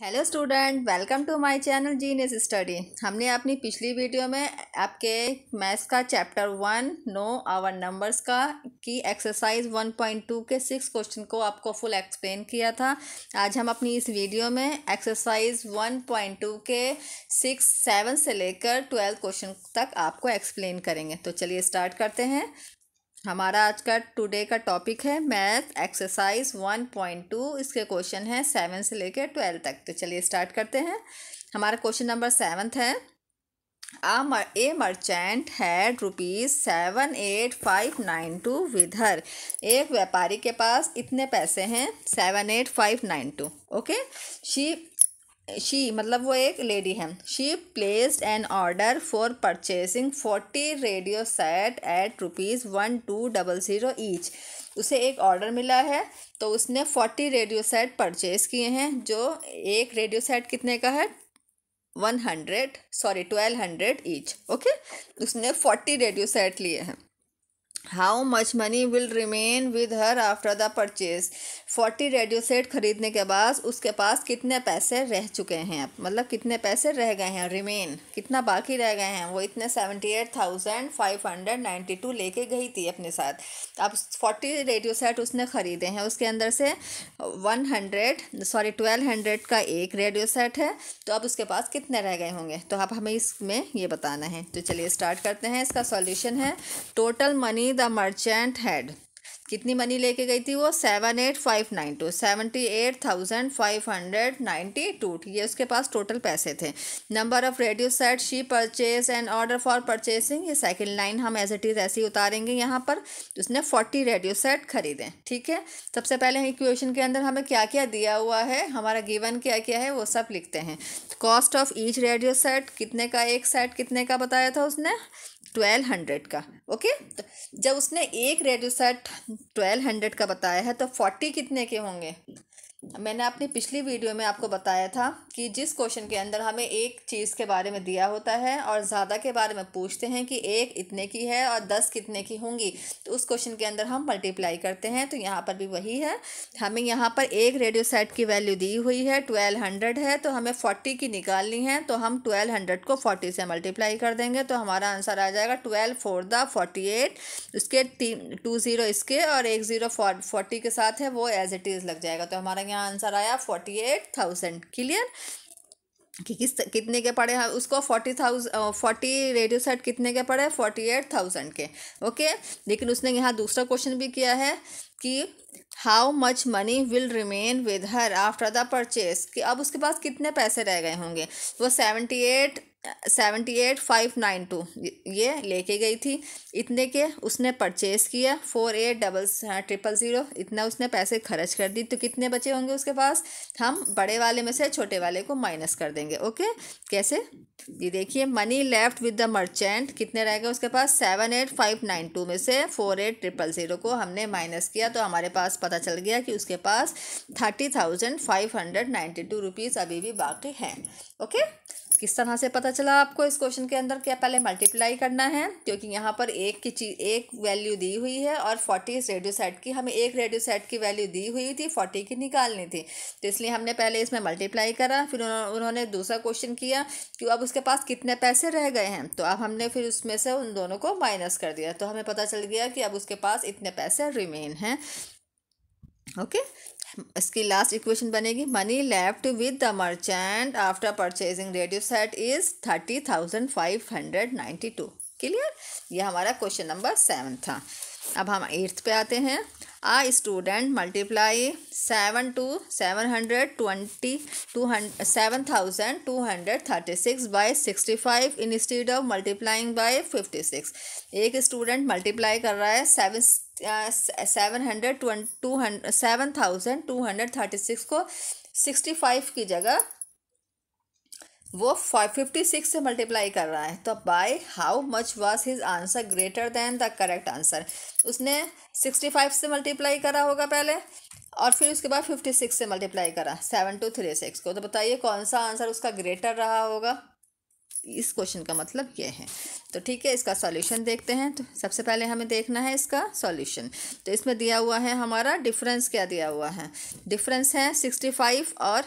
Hello student, welcome to my channel genius study. हमने अपनी पिछली वीडियो में आपके मैथ्स का चैप्टर 1 नो आवर नंबर्स का की एक्सरसाइज 1.2 के 6 क्वेश्चन को आपको फुल एक्सप्लेन किया था। आज हम अपनी इस वीडियो में एक्सरसाइज 1.2 के 7 से लेकर 12 क्वेश्चन तक आपको एक्सप्लेन करेंगे। तो चलिए स्टार्ट करते हैं। हमारा आज का टुडे का टॉपिक है मैथ एक्सरसाइज 1.2। इसके क्वेश्चन हैं 7 से लेकर 12 तक। तो चलिए स्टार्ट करते हैं। हमारा क्वेश्चन नंबर 7 है ए मर्चेंट हैड ₹78592 विद हर। एक व्यापारी के पास इतने पैसे हैं 78592। ओके, शी मतलब वो एक लेडी है। She placed an order for purchasing 40 radio set at ₹1200 each. उसे एक ऑर्डर मिला है तो उसने 40 रेडियो सेट परचेज किए हैं। जो एक रेडियो सेट कितने का है 1200 ईच। ओके, उसने 40 रेडियो सेट लिए हैं। How much money will remain with her after the purchase. 40 radio set खरीदने के बाद उसके पास कितने पैसे रह चुके हैं, मतलब कितने पैसे रह गए हैं, रिमेन कितना बाकी रह गए हैं। वो इतने 78,592 लेके गई थी अपने साथ। अब 40 रेडियो सेट उसने ख़रीदे हैं, उसके अंदर से 1200 का एक रेडियो सेट है। तो अब उसके पास कितने रह गए होंगे, तो अब हमें इसमें ये बताना है। तो चलिए स्टार्ट करते हैं। इसका सॉल्यूशन है total money the merchant had. कितनी मनी लेके गई थी वो 78,592 78,592। ये उसके पास टोटल पैसे थे। Number of radio set she purchase and order for purchasing, ये सेकंड लाइन हम एज इट इज़ ऐसे ही उतारेंगे यहाँ पर। उसने 40 रेडियो सेट खरीदे। ठीक है, सबसे पहले इक्वेशन के अंदर हमें क्या क्या दिया हुआ है, हमारा गिवन क्या क्या है वो सब लिखते हैं। Cost of each radio set, कितने का एक सेट कितने का बताया था उसने 1200 का। ओके, तो जब उसने एक रेडियो सेट 1200 का बताया है तो 40 कितने के होंगे। मैंने अपनी पिछली वीडियो में आपको बताया था कि जिस क्वेश्चन के अंदर हमें एक चीज़ के बारे में दिया होता है और ज़्यादा के बारे में पूछते हैं कि एक इतने की है और 10 कितने की होंगी, तो उस क्वेश्चन के अंदर हम मल्टीप्लाई करते हैं। तो यहाँ पर भी वही है। हमें यहाँ पर एक रेडियो सेट की वैल्यू दी हुई है 1200 है, तो हमें 40 की निकालनी है। तो हम 1200 को 40 से मल्टीप्लाई कर देंगे तो हमारा आंसर आ जाएगा 12 4 द 48। उसके 2 0 इसके और 1 0 40 के साथ है, वो एज इट इज़ लग जाएगा। तो हमारा यहाँ आंसर आया 48,000। क्लियर कि कितने के पड़े हैं उसको 40 रेडियो सेट कितने के पड़े 48,000 के। ओके, लेकिन उसने यहाँ दूसरा क्वेश्चन भी किया है कि how much money will remain with her after the purchase, कि अब उसके पास कितने पैसे रह गए होंगे। वो 78,592 ये लेके गई थी, इतने के उसने परचेज किया 48,000 इतना उसने पैसे खर्च कर दी। तो कितने बचे होंगे उसके पास, हम बड़े वाले में से छोटे वाले को माइनस कर देंगे। ओके, कैसे, ये देखिए money left with the merchant, कितने रह गए उसके पास 78,592 में से 48,000 को हमने माइनस किया तो हमारे पास पता चल गया कि उसके पास 30,592 रुपीज़ अभी भी बाकी हैं। ओके, किस तरह से पता चला आपको इस क्वेश्चन के अंदर, क्या पहले मल्टीप्लाई करना है क्योंकि यहाँ पर एक की चीज़ एक वैल्यू दी हुई है और 40 रेडियो सेट की हमें एक रेडियो सेट की वैल्यू दी हुई थी, 40 की निकालनी थी। तो इसलिए हमने पहले इसमें मल्टीप्लाई करा, फिर उन्होंने दूसरा क्वेश्चन किया कि अब उसके पास कितने पैसे रह गए हैं। तो अब हमने फिर उसमें से उन दोनों को माइनस कर दिया तो हमें पता चल गया कि अब उसके पास इतने पैसे रिमेन हैं। ओके, इसकी लास्ट इक्वेशन बनेगी money left with the merchant after purchasing radio set is 30,592। Clear, ये हमारा क्वेश्चन नंबर 7 था। अब हम 8th पे आते हैं। A student multiply 7,236 by 65 instead of multiplying by 56। एक स्टूडेंट मल्टीप्लाई कर रहा है 7,236 को 65 की जगह वो 56 से मल्टीप्लाई कर रहा है। तो by how much was his answer greater than the correct answer. उसने 65 से मल्टीप्लाई करा होगा पहले और फिर उसके बाद 56 से मल्टीप्लाई करा 7236 को। तो बताइए कौन सा आंसर उसका ग्रेटर रहा होगा। इस क्वेश्चन का मतलब ये है। तो ठीक है, इसका सॉल्यूशन देखते हैं। तो सबसे पहले हमें देखना है इसका सॉल्यूशन। तो इसमें दिया हुआ है हमारा डिफरेंस, क्या दिया हुआ है, डिफरेंस है 65 और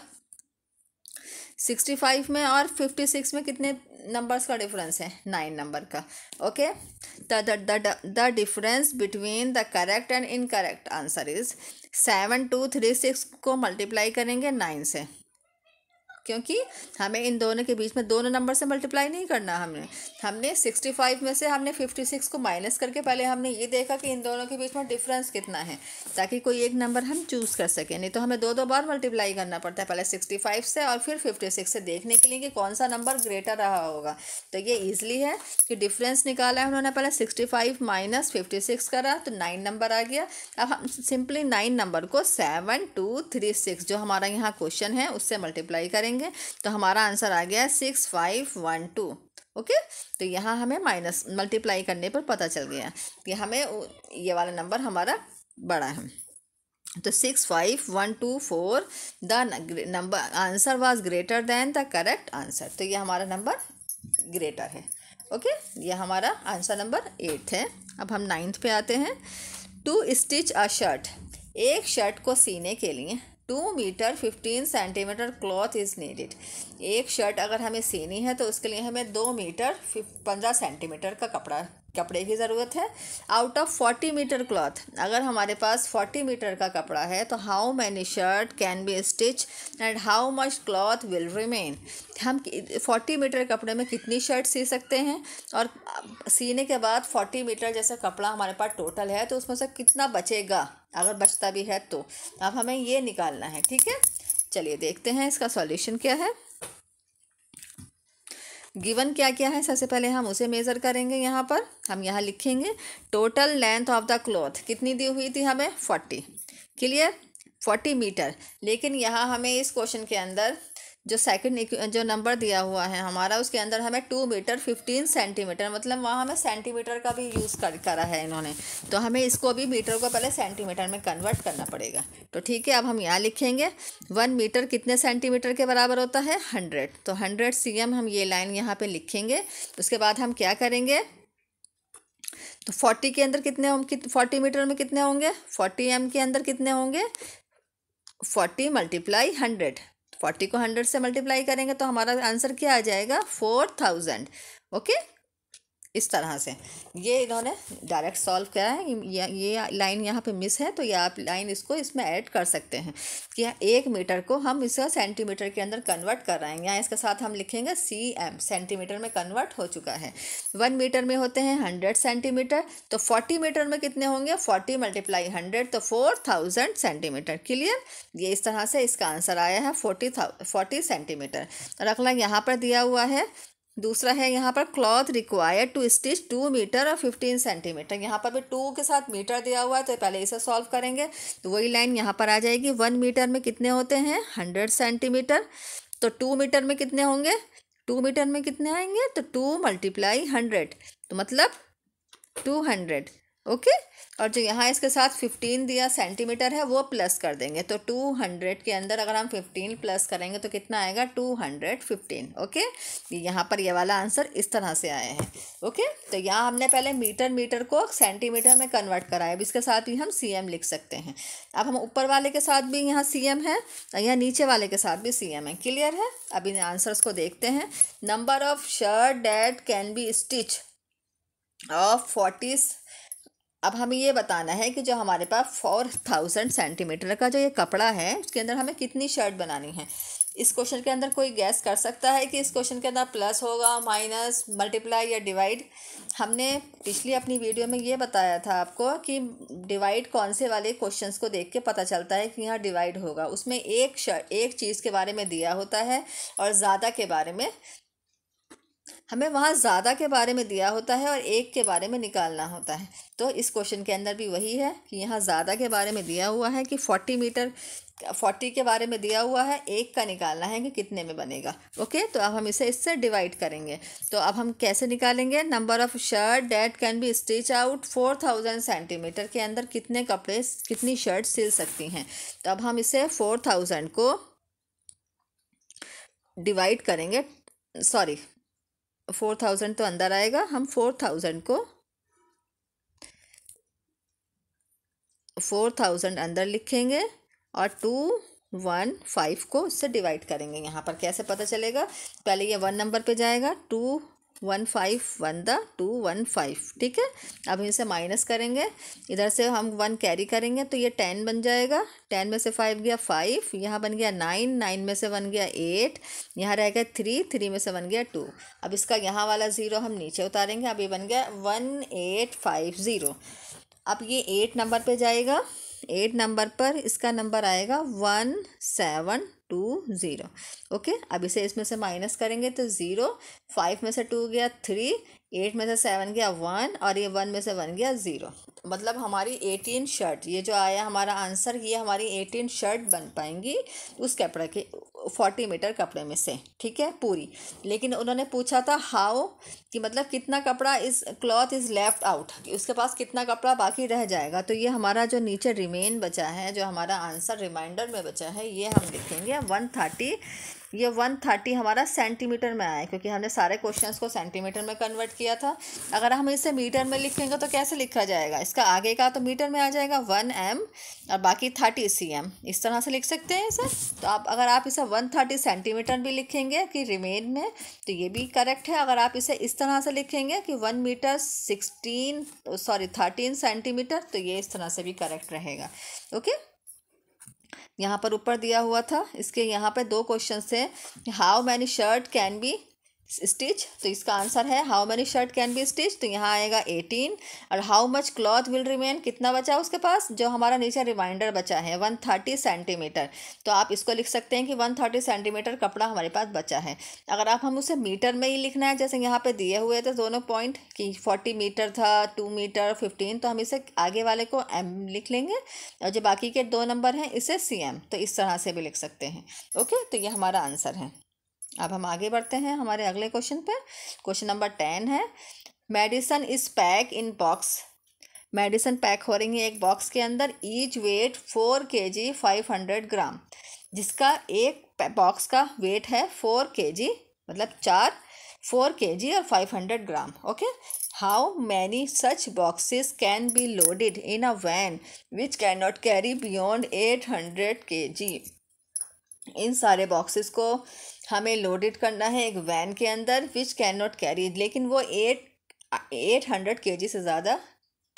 65 में और 56 में कितने नंबर्स का डिफरेंस है? 9 नंबर का। Okay, the difference between the correct and incorrect answer is 7236 को मल्टीप्लाई करेंगे 9 से, क्योंकि हमें इन दोनों के बीच में दोनों नंबर से मल्टीप्लाई नहीं करना। हमने 65 में से हमने 56 को माइनस करके पहले हमने ये देखा कि इन दोनों के बीच में डिफरेंस कितना है, ताकि कोई एक नंबर हम चूज़ कर सकें। नहीं तो हमें दो बार मल्टीप्लाई करना पड़ता है, पहले 65 से और फिर 56 से, देखने के लिए कि कौन सा नंबर ग्रेटर रहा होगा। तो ये ईजिली है कि डिफरेंस निकाला है उन्होंने, पहले 65 माइनस 56 करा तो 9 नंबर आ गया। अब हम सिंपली 9 नंबर को 7236 जो हमारा यहाँ क्वेश्चन है उससे मल्टीप्लाई करेंगे, तो हमारा आंसर आ गया 6512। ओके, तो यहाँ हमें माइनस मल्टीप्लाई करने पर पता चल गया कि हमें ये वाला नंबर हमारा बड़ा है। तो 65124 the number answer was greater than the correct answer. तो ये हमारा नंबर ग्रेटर है। ओके, ये हमारा आंसर नंबर 8 है। अब हम 9th पे आते हैं। टू स्टिच अ शर्ट, एक शर्ट को सीने के लिए 2 metre 15 centimetre cloth is needed. एक शर्ट अगर हमें सीनी है तो उसके लिए हमें 2 मीटर 15 सेंटीमीटर का कपड़े की ज़रूरत है। आउट ऑफ 40 मीटर क्लॉथ, अगर हमारे पास 40 मीटर का कपड़ा है तो how many shirt can be stitch and how much cloth will remain. हम 40 मीटर कपड़े में कितनी शर्ट सी सकते हैं, और सीने के बाद 40 मीटर जैसा कपड़ा हमारे पास टोटल है तो उसमें से कितना बचेगा, अगर बचता भी है तो। अब हमें ये निकालना है। ठीक है, चलिए देखते हैं इसका सॉल्यूशन क्या है। गिवन क्या क्या है, सबसे पहले हम उसे मेज़र करेंगे। यहाँ पर हम यहाँ लिखेंगे total length of the cloth कितनी दी हुई थी हमें, 40। Clear, 40 metre. लेकिन यहाँ हमें इस क्वेश्चन के अंदर जो सेकंड जो नंबर दिया हुआ है हमारा, उसके अंदर हमें 2 मीटर 15 सेंटीमीटर, मतलब वहाँ हमें सेंटीमीटर का भी यूज़ करा है इन्होंने, तो हमें इसको भी मीटर को पहले सेंटीमीटर में कन्वर्ट करना पड़ेगा। तो ठीक है, अब हम यहाँ लिखेंगे 1 मीटर कितने सेंटीमीटर के बराबर होता है, 100। तो 100 cm हम ये लाइन यहाँ पर लिखेंगे। उसके बाद हम क्या करेंगे, तो 40 के अंदर कितने 40 मीटर में कितने होंगे, 40 m के अंदर कितने होंगे, 40 मल्टीप्लाई 100। 40 को 100 से मल्टीप्लाई करेंगे तो हमारा आंसर क्या आ जाएगा, 4000। ओके, इस तरह से ये इन्होंने डायरेक्ट सॉल्व किया है। ये लाइन यहाँ पे मिस है, तो ये आप लाइन इसमें ऐड कर सकते हैं कि 1 मीटर को हम इसका सेंटीमीटर के अंदर कन्वर्ट कर रहे हैं। यहाँ इसके साथ हम लिखेंगे cm, सेंटीमीटर में कन्वर्ट हो चुका है। 1 मीटर में होते हैं 100 सेंटीमीटर, तो 40 मीटर में कितने होंगे, 40 मल्टीप्लाई 100 तो 4000 सेंटीमीटर। क्लियर, ये इस तरह से इसका आंसर आया है 40 सेंटीमीटर। और अगला यहाँ पर दिया हुआ है, दूसरा है यहाँ पर cloth required to stitch 2 metre और 15 सेंटीमीटर। यहाँ पर भी 2 के साथ मीटर दिया हुआ है, तो पहले इसे सॉल्व करेंगे तो वही लाइन यहाँ पर आ जाएगी। 1 मीटर में कितने होते हैं, 100 सेंटीमीटर, तो 2 मीटर में कितने होंगे, 2 मीटर में कितने आएंगे, तो 2 मल्टीप्लाई 100 तो मतलब 200। ओके, और जो यहाँ इसके साथ 15 दिया सेंटीमीटर है वो प्लस कर देंगे, तो 200 के अंदर अगर हम 15 प्लस करेंगे तो कितना आएगा, 215। ओके, यहाँ पर ये वाला आंसर इस तरह से आया है। ओके, तो यहाँ हमने पहले मीटर को सेंटीमीटर में कन्वर्ट कराया, अब इसके साथ भी हम cm लिख सकते हैं। अब हम ऊपर वाले के साथ भी यहाँ cm है और यहाँ नीचे वाले के साथ भी cm है। क्लियर है, अब इन आंसर्स को देखते हैं। Number of shirt that can B stitch of 40। अब हमें ये बताना है कि जो हमारे पास 4000 सेंटीमीटर का जो ये कपड़ा है उसके अंदर हमें कितनी शर्ट बनानी है। इस क्वेश्चन के अंदर कोई गैस कर सकता है कि इस क्वेश्चन के अंदर प्लस होगा, माइनस, मल्टीप्लाई या डिवाइड। हमने पिछली अपनी वीडियो में ये बताया था आपको कि डिवाइड कौन से वाले क्वेश्चंस को देख के पता चलता है कि यहाँ डिवाइड होगा। उसमें एक चीज़ के बारे में दिया होता है और ज़्यादा के बारे में, हमें वहाँ ज़्यादा के बारे में दिया होता है और एक के बारे में निकालना होता है। तो इस क्वेश्चन के अंदर भी वही है कि यहाँ ज़्यादा के बारे में दिया हुआ है कि 40 के बारे में दिया हुआ है, एक का निकालना है कि कितने में बनेगा। ओके, तो अब हम इसे इससे डिवाइड करेंगे। तो अब हम कैसे निकालेंगे, number of shirt that can B stitch out 4000 centimetre के अंदर कितनी शर्ट सिल सकती हैं। तो अब हम इसे 4000 को डिवाइड करेंगे, 4000 तो अंदर आएगा, हम 4000 को 4000 अंदर लिखेंगे और 2 215 को उससे डिवाइड करेंगे। यहाँ पर कैसे पता चलेगा, पहले ये 1 नंबर पे जाएगा, 215 1 द 215, ठीक है। अब इसे माइनस करेंगे, इधर से हम 1 कैरी करेंगे तो ये 10 बन जाएगा। 10 में से 5 गया 5, यहाँ बन गया 9, 9 में से 1 गया 8, यहाँ रह गया 3, 3 में से 1 गया 2। अब इसका यहाँ वाला 0 हम नीचे उतारेंगे, अब ये बन गया 1850। अब ये 8 नंबर पे जाएगा, 8 नंबर पर इसका नंबर आएगा 1720। ओके, अब इसे इसमें से माइनस करेंगे तो 0, 5 में से 2 गया 3, 8 में से 7 गया 1 और ये 1 में से 1 गया 0। मतलब हमारी 18 शर्ट, ये जो आया हमारा आंसर, ये हमारी 18 शर्ट बन पाएंगी उस कपड़े के 40 मीटर कपड़े में से, ठीक है, पूरी। लेकिन उन्होंने पूछा था हाउ, कि मतलब कितना कपड़ा इस क्लॉथ इज़ लेफ्ट आउट, कि उसके पास कितना कपड़ा बाकी रह जाएगा। तो ये हमारा जो नीचे रिमेन बचा है, जो हमारा आंसर रिमाइंडर में बचा है, ये हम लिखेंगे 130। ये 130 हमारा सेंटीमीटर में आया, क्योंकि हमने सारे क्वेश्चंस को सेंटीमीटर में कन्वर्ट किया था। अगर हम इसे मीटर में लिखेंगे तो कैसे लिखा जाएगा, इसका आगे का तो मीटर में आ जाएगा 1 m और बाकी 30 cm, इस तरह से लिख सकते हैं इसे। तो अगर आप इसे 130 सेंटीमीटर भी लिखेंगे कि रिमेन में, तो ये भी करेक्ट है। अगर आप इसे इस तरह से लिखेंगे कि 1 मीटर 13 सेंटीमीटर, तो ये इस तरह से भी करेक्ट रहेगा। ओके, यहाँ पर ऊपर दिया हुआ था, इसके यहाँ पे 2 क्वेश्चन थे। How many shirt can be stitch, तो इसका आंसर है how many shirt can be stitch, तो यहाँ आएगा 18। और how much cloth will remain, कितना बचा उसके पास, जो हमारा नीचे रिमाइंडर बचा है 130 सेंटीमीटर, तो आप इसको लिख सकते हैं कि 130 सेंटीमीटर कपड़ा हमारे पास बचा है। अगर आप हम उसे मीटर में ही लिखना है, जैसे यहाँ पे दिए हुए थे दोनों पॉइंट कि 40 मीटर था, 2 मीटर 15, तो हम इसे आगे वाले को m लिख लेंगे और जो बाकी के 2 नंबर हैं इसे cm, तो इस तरह से भी लिख सकते हैं। ओके, तो ये हमारा आंसर है। अब हम आगे बढ़ते हैं हमारे अगले क्वेश्चन पे। क्वेश्चन नंबर 10 है, medicine is pack in box. Medicine pack हो रही है एक बॉक्स के अंदर, ईच वेट 4 kg 500 ग्राम, जिसका एक बॉक्स का वेट है 4 kg, मतलब 4 kg और 500 gram. Okay, how many such boxes can be loaded in a van which can not carry beyond 800 kg। इन सारे बॉक्सेस को हमें लोडेड करना है एक वैन के अंदर, विच कैन नॉट कैरी, लेकिन वो 800 kg से ज़्यादा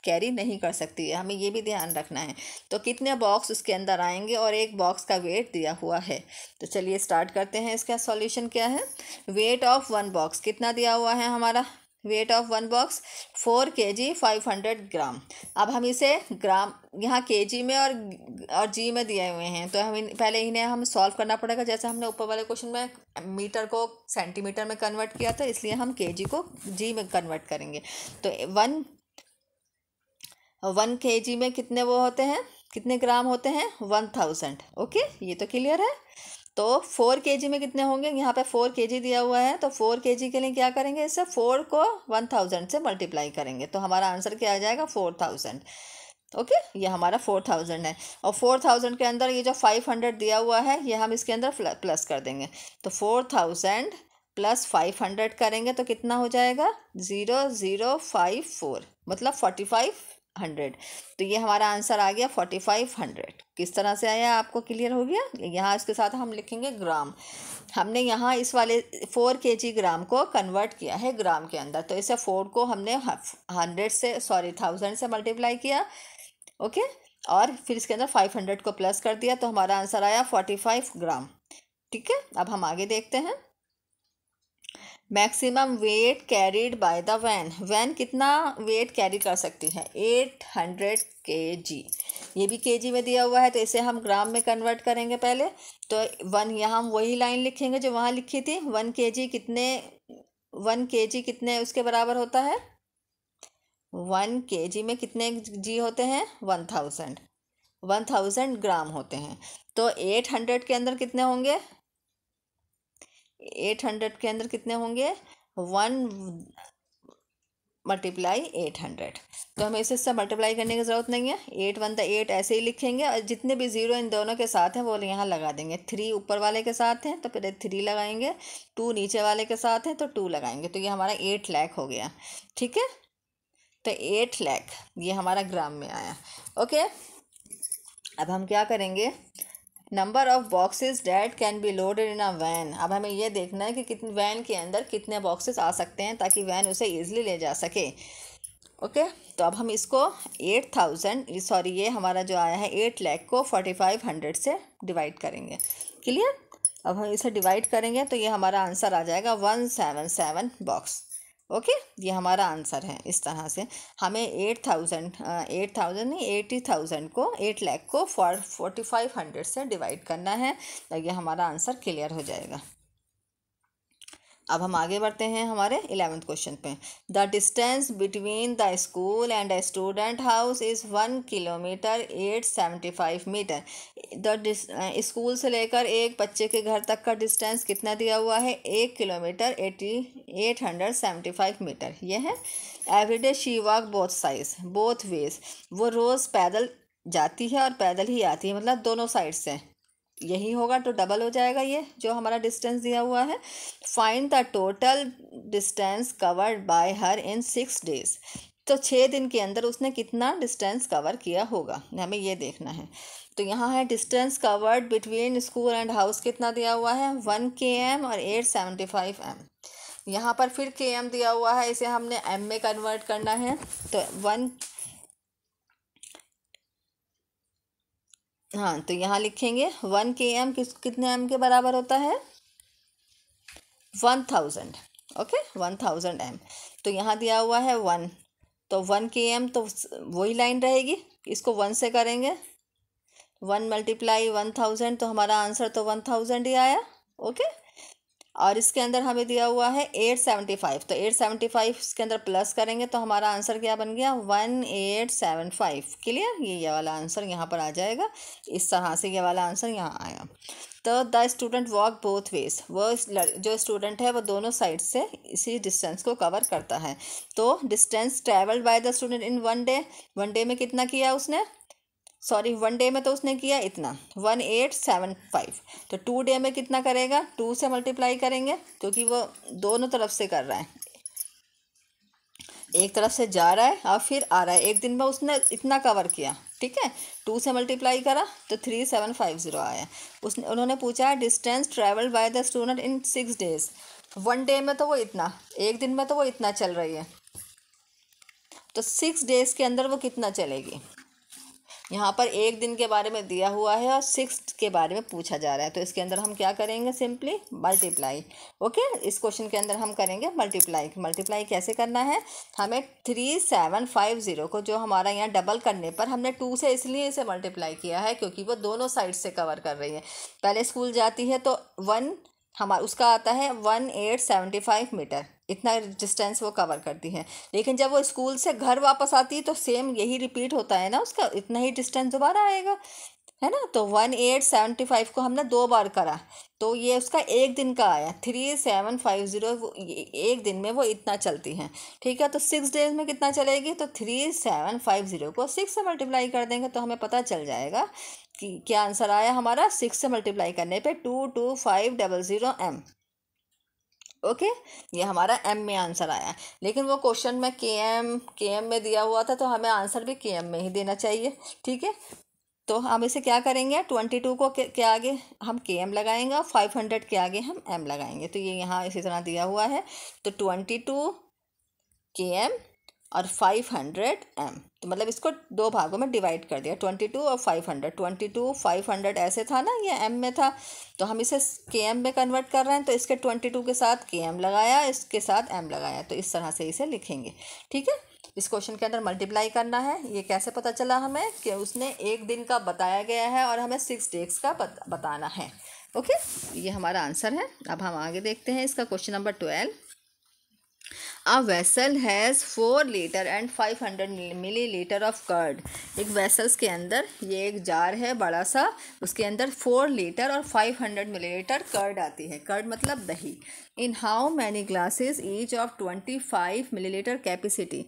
कैरी नहीं कर सकती है, हमें ये भी ध्यान रखना है। तो कितने बॉक्स उसके अंदर आएंगे और एक बॉक्स का वेट दिया हुआ है। तो चलिए स्टार्ट करते हैं, इसका सॉल्यूशन क्या है। वेट ऑफ 1 बॉक्स कितना दिया हुआ है हमारा, वेट ऑफ 1 बॉक्स 4 kg 500 ग्राम। अब हम इसे ग्राम, यहाँ kg में और जी में दिए हुए हैं, तो हम पहले इन्हें हम सॉल्व करना पड़ेगा। जैसे हमने ऊपर वाले क्वेश्चन में मीटर को सेंटीमीटर में कन्वर्ट किया था, इसलिए हम kg को जी में कन्वर्ट करेंगे। तो 1 kg में कितने वो होते हैं, कितने ग्राम होते हैं, 1000। ओके, ये तो क्लियर है। तो 4 kg में कितने होंगे, यहाँ पे 4 kg दिया हुआ है, तो 4 kg के लिए क्या करेंगे, इससे 4 को 1000 से मल्टीप्लाई करेंगे, तो हमारा आंसर क्या आ जाएगा 4000। ओके, ये हमारा 4000 है। और 4000 के अंदर ये जो 500 दिया हुआ है, ये हम इसके अंदर प्लस कर देंगे। तो 4000 प्लस 500 करेंगे तो कितना हो जाएगा, 0054, मतलब 4500। तो ये हमारा आंसर आ गया 4500। किस तरह से आया आपको क्लियर हो गया। यहाँ इसके साथ हम लिखेंगे ग्राम। हमने यहाँ इस वाले 4 kg ग्राम को कन्वर्ट किया है ग्राम के अंदर, तो इसे 4 को हमने 1000 से मल्टीप्लाई किया। ओके, और फिर इसके अंदर 500 को प्लस कर दिया, तो हमारा आंसर आया 45 ग्राम। ठीक है, अब हम आगे देखते हैं। Maximum weight carried by the van, van कितना वेट कैरी कर सकती है, 800 kg। ये भी kg में दिया हुआ है, तो इसे हम ग्राम में कन्वर्ट करेंगे पहले। तो 1 यहाँ हम वही लाइन लिखेंगे जो वहाँ लिखी थी, 1 kg कितने उसके बराबर होता है, 1 kg में कितने जी होते हैं, 1000 ग्राम होते हैं। तो 800 के अंदर कितने होंगे, 800 के अंदर कितने होंगे, 1 मल्टीप्लाई 800। तो हमें इसे मल्टीप्लाई करने की ज़रूरत नहीं है, 8 1 8 ऐसे ही लिखेंगे, और जितने भी ज़ीरो इन दोनों के साथ हैं वो यहाँ लगा देंगे। 3 ऊपर वाले के साथ हैं तो फिर 3 लगाएंगे, 2 नीचे वाले के साथ हैं तो 2 लगाएंगे, तो ये हमारा 8 लाख हो गया। ठीक है, तो 8 लाख ये हमारा ग्राम में आया। ओके, अब हम क्या करेंगे, number of boxes that can be loaded in a van. अब हमें ये देखना है कि कितने वैन के अंदर कितने बॉक्सेस आ सकते हैं ताकि वैन उसे ईजिली ले जा सके। ओके, तो अब हम इसको 8,000 सॉरी ये हमारा जो आया है 8 लाख को 4,500 से डिवाइड करेंगे। क्लियर। अब हम इसे डिवाइड करेंगे तो ये हमारा आंसर आ जाएगा 177 बॉक्स। ओके, ये हमारा आंसर है। इस तरह से हमें 8,000 नहीं 80,000 को 8 लाख को 4,500 से डिवाइड करना है, तो ये हमारा आंसर क्लियर हो जाएगा। अब हम आगे बढ़ते हैं हमारे 11th क्वेश्चन पे। The distance between the school and the student house is 1 kilometre 875 metre. School से लेकर एक बच्चे के घर तक का डिस्टेंस कितना दिया हुआ है? 1 किलोमीटर 875 मीटर ये है। Everyday she walk both ways. वो रोज़ पैदल जाती है और पैदल ही आती है, मतलब दोनों साइड से। यही होगा तो डबल हो जाएगा ये जो हमारा डिस्टेंस दिया हुआ है। Find the total distance covered by her in 6 days. तो 6 दिन के अंदर उसने कितना डिस्टेंस कवर किया होगा, हमें ये देखना है। तो यहाँ है distance covered between school and house कितना दिया हुआ है? 1 km और 875 m। यहाँ पर फिर km दिया हुआ है, इसे हमने m में कन्वर्ट करना है। तो हाँ, तो यहाँ लिखेंगे 1 km कितने m के बराबर होता है? 1000। Okay, 1000 m। तो यहाँ दिया हुआ है 1, तो 1 km तो वही लाइन रहेगी, इसको 1 से करेंगे। 1 मल्टीप्लाई 1000 तो हमारा आंसर तो 1000 ही आया। ओके, और इसके अंदर हमें दिया हुआ है 875, तो 875 इसके अंदर प्लस करेंगे तो हमारा आंसर क्या बन गया? 1875। क्लियर। ये वाला आंसर यहाँ पर आ जाएगा। इस तरह से ये वाला आंसर यहाँ आया। तो the student walk both ways. वो जो स्टूडेंट है वो दोनों साइड से इसी डिस्टेंस को कवर करता है। तो distance travelled by the student in 1 day. 1 day में कितना किया उसने? सॉरी 1 डे में तो उसने किया इतना 1875। तो 2 डे में कितना करेगा? 2 से मल्टीप्लाई करेंगे क्योंकि वो दोनों तरफ से कर रहा है, एक तरफ से जा रहा है और फिर आ रहा है। एक दिन में उसने इतना कवर किया, ठीक है। 2 से मल्टीप्लाई करा तो 3750 आया। उन्होंने पूछा distance travelled by the student in 6 days. 1 day में तो वो इतना, एक दिन में तो वो इतना चल रही है, तो 6 डेज के अंदर वो कितना चलेगी? यहाँ पर एक दिन के बारे में दिया हुआ है और 6 के बारे में पूछा जा रहा है, तो इसके अंदर हम क्या करेंगे? Simply multiply. ओके, इस क्वेश्चन के अंदर हम करेंगे मल्टीप्लाई। मल्टीप्लाई कैसे करना है? हमें 3750 को जो हमारा यहाँ डबल करने पर हमने 2 से इसलिए इसे मल्टीप्लाई किया है क्योंकि वो दोनों साइड से कवर कर रही है। पहले स्कूल जाती है तो 1 हमारा उसका आता है 1875 मीटर, इतना डिस्टेंस वो कवर करती है। लेकिन जब वो स्कूल से घर वापस आती है तो सेम यही रिपीट होता है ना, उसका इतना ही डिस्टेंस दोबारा आएगा, है ना। तो 1875 को हमने 2 बार करा तो ये उसका एक दिन का आया 3750। एक दिन में वो इतना चलती हैं, ठीक है। तो 6 डेज में कितना चलेगी? तो 3750 को 6 से मल्टीप्लाई कर देंगे तो हमें पता चल जाएगा कि क्या आंसर आया हमारा। 6 से मल्टीप्लाई करने पे 22500 m। ओके, ये हमारा m में आंसर आया। लेकिन वो क्वेश्चन में km में दिया हुआ था तो हमें आंसर भी km में ही देना चाहिए, ठीक है। तो हम इसे क्या करेंगे? 22 को के आगे हम km लगाएंगे और 500 के आगे हम m लगाएंगे। तो ये यहाँ इसी तरह दिया हुआ है, तो 22 km और 500 m। तो मतलब इसको 2 भागों में डिवाइड कर दिया, 22 और 500। 22 500 ऐसे था ना, ये m में था, तो हम इसे km में कन्वर्ट कर रहे हैं, तो इसके 22 के साथ km लगाया, इसके साथ m लगाया, तो इस तरह से इसे लिखेंगे, ठीक है। इस क्वेश्चन के अंदर मल्टीप्लाई करना है। ये कैसे पता चला हमें? कि उसने एक दिन का बताया गया है और हमें 6 डेज का बताना है। ओके, ये हमारा आंसर है। अब हम आगे देखते हैं इसका question number 12। A vessel has 4 litre and 500 millilitre of curd. एक वेसल्स के अंदर ये एक जार है बड़ा सा, उसके अंदर 4 लीटर और 500 मिलीलीटर कर्ड आती है। कर्ड मतलब दही। In how many glasses each of 25 millilitre capacity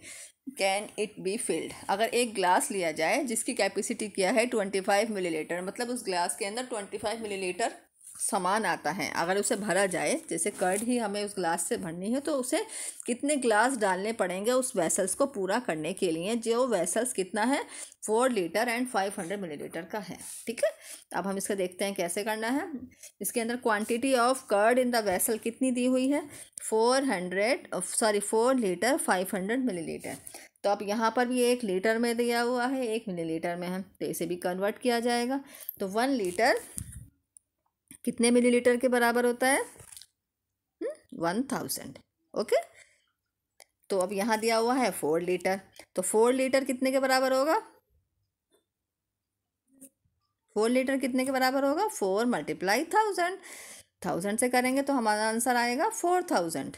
can it be filled. अगर एक ग्लास लिया जाए जिसकी कैपेसिटी क्या है 25 मिलीलीटर, मतलब उस ग्लास के अंदर 25 मिलीलीटर सामान आता है, अगर उसे भरा जाए, जैसे कर्ड ही हमें उस ग्लास से भरनी है, तो उसे कितने ग्लास डालने पड़ेंगे उस वेसल्स को पूरा करने के लिए, जो वेसल्स कितना है 4 लीटर एंड 500 मिलीलीटर का है। ठीक है, अब हम इसका देखते हैं कैसे करना है। इसके अंदर quantity of curd in the vessel कितनी दी हुई है, 4 लीटर 500 मिलीलीटर। तो अब यहाँ पर भी 1 लीटर में दिया हुआ है, 1 मिलीलीटर में है, तो इसे भी कन्वर्ट किया जाएगा। तो 1 लीटर कितने मिलीलीटर के बराबर होता है, 1000। ओके, तो अब यहाँ दिया हुआ है 4 लीटर, तो 4 लीटर कितने के बराबर होगा, 4 लीटर कितने के बराबर होगा, 4 मल्टीप्लाई 1000, 1000 से करेंगे तो हमारा आंसर आएगा 4000।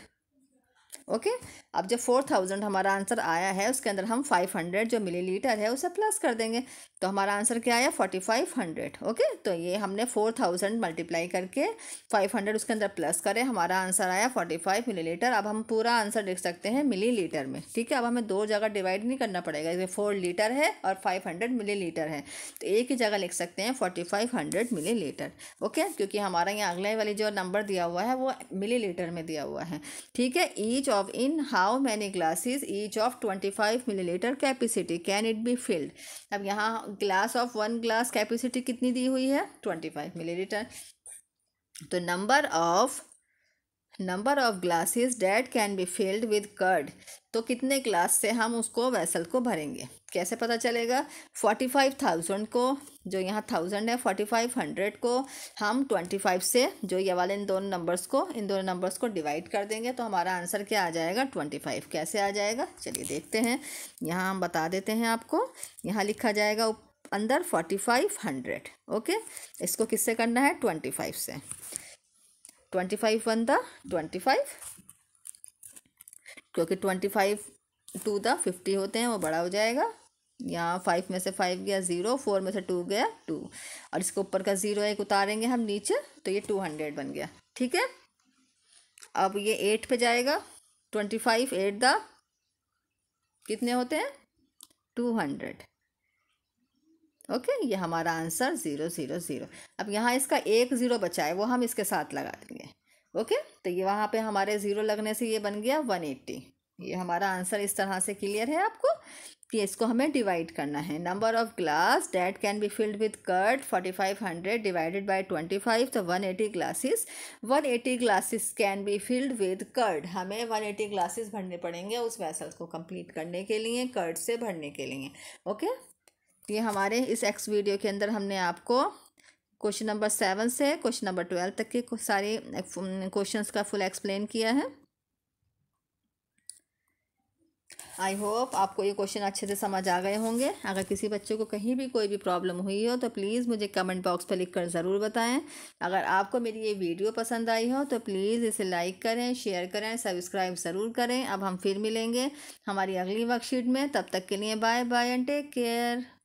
ओके, अब जब 4000 हमारा आंसर आया है, उसके अंदर हम 500 जो मिलीलीटर है उसे प्लस कर देंगे, तो हमारा आंसर क्या आया 4500। ओके, तो ये हमने 4000 मल्टीप्लाई करके 500 उसके अंदर प्लस करें, हमारा आंसर आया 45 मिलीलीटर। अब हम पूरा आंसर लिख सकते हैं मिलीलीटर में। ठीक है, अब हमें 2 जगह डिवाइड नहीं करना पड़ेगा, इसमें 4 लीटर है और 500 मिलीलीटर है, तो एक ही जगह लिख सकते हैं 4500 मिलीलीटर। ओके, क्योंकि हमारा यहाँ अगले वाली जो नंबर दिया हुआ है वो मिलीलीटर में दिया हुआ है। ठीक है, each of in how many glasses each of 25 millilitre capacity can it be filled. अब यहाँ ग्लास ऑफ 1 ग्लास कैपेसिटी कितनी दी हुई है 25 मिलीलीटर, तो number of glasses that can be filled with curd, तो कितने ग्लास से हम उसको वेसल को भरेंगे, कैसे पता चलेगा, 45,000 को, जो यहाँ 1000 है, 4500 को हम 25 से, जो ये वाले इन दोनों नंबर्स को डिवाइड कर देंगे, तो हमारा आंसर क्या आ जाएगा 25। कैसे आ जाएगा, चलिए देखते हैं। यहाँ हम बता देते हैं आपको, यहाँ लिखा जाएगा अंदर 4500। ओके, इसको किससे करना है 25 से, 25 बनता 25, क्योंकि 25 टू द 50 होते हैं, वो बड़ा हो जाएगा। यहाँ 5 में से 5 गया 0, 4 में से 2 गया 2, और इसके ऊपर का 0 एक उतारेंगे हम नीचे, तो ये 200 बन गया। ठीक है, अब ये 8 पे जाएगा, 25 8 द कितने होते हैं 200। ओके, ये हमारा आंसर 000। अब यहाँ इसका एक 0 बचा है, वो हम इसके साथ लगा देंगे। ओके, तो ये वहाँ पे हमारे 0 लगने से ये बन गया 180। ये हमारा आंसर इस तरह से क्लियर है आपको कि इसको हमें डिवाइड करना है। Number of glass that can be filled with curd 4500 divided by 25, तो 180 glasses can be filled with curd. हमें 180 ग्लासेस भरने पड़ेंगे उस वेसल को कंप्लीट करने के लिए, कर्ड से भरने के लिए। ओके, ये हमारे इस एक्स वीडियो के अंदर हमने आपको क्वेश्चन नंबर 7 से क्वेश्चन नंबर 12 तक के सारे क्वेश्चंस का फुल एक्सप्लेन किया है। आई होप आपको ये क्वेश्चन अच्छे से समझ आ गए होंगे। अगर किसी बच्चे को कहीं भी कोई भी प्रॉब्लम हुई हो तो प्लीज़ मुझे कमेंट बॉक्स पर लिखकर ज़रूर बताएं। अगर आपको मेरी ये वीडियो पसंद आई हो तो प्लीज़ इसे लाइक करें, शेयर करें, सब्सक्राइब ज़रूर करें। अब हम फिर मिलेंगे हमारी अगली वर्कशीट में, तब तक के लिए bye bye and take care.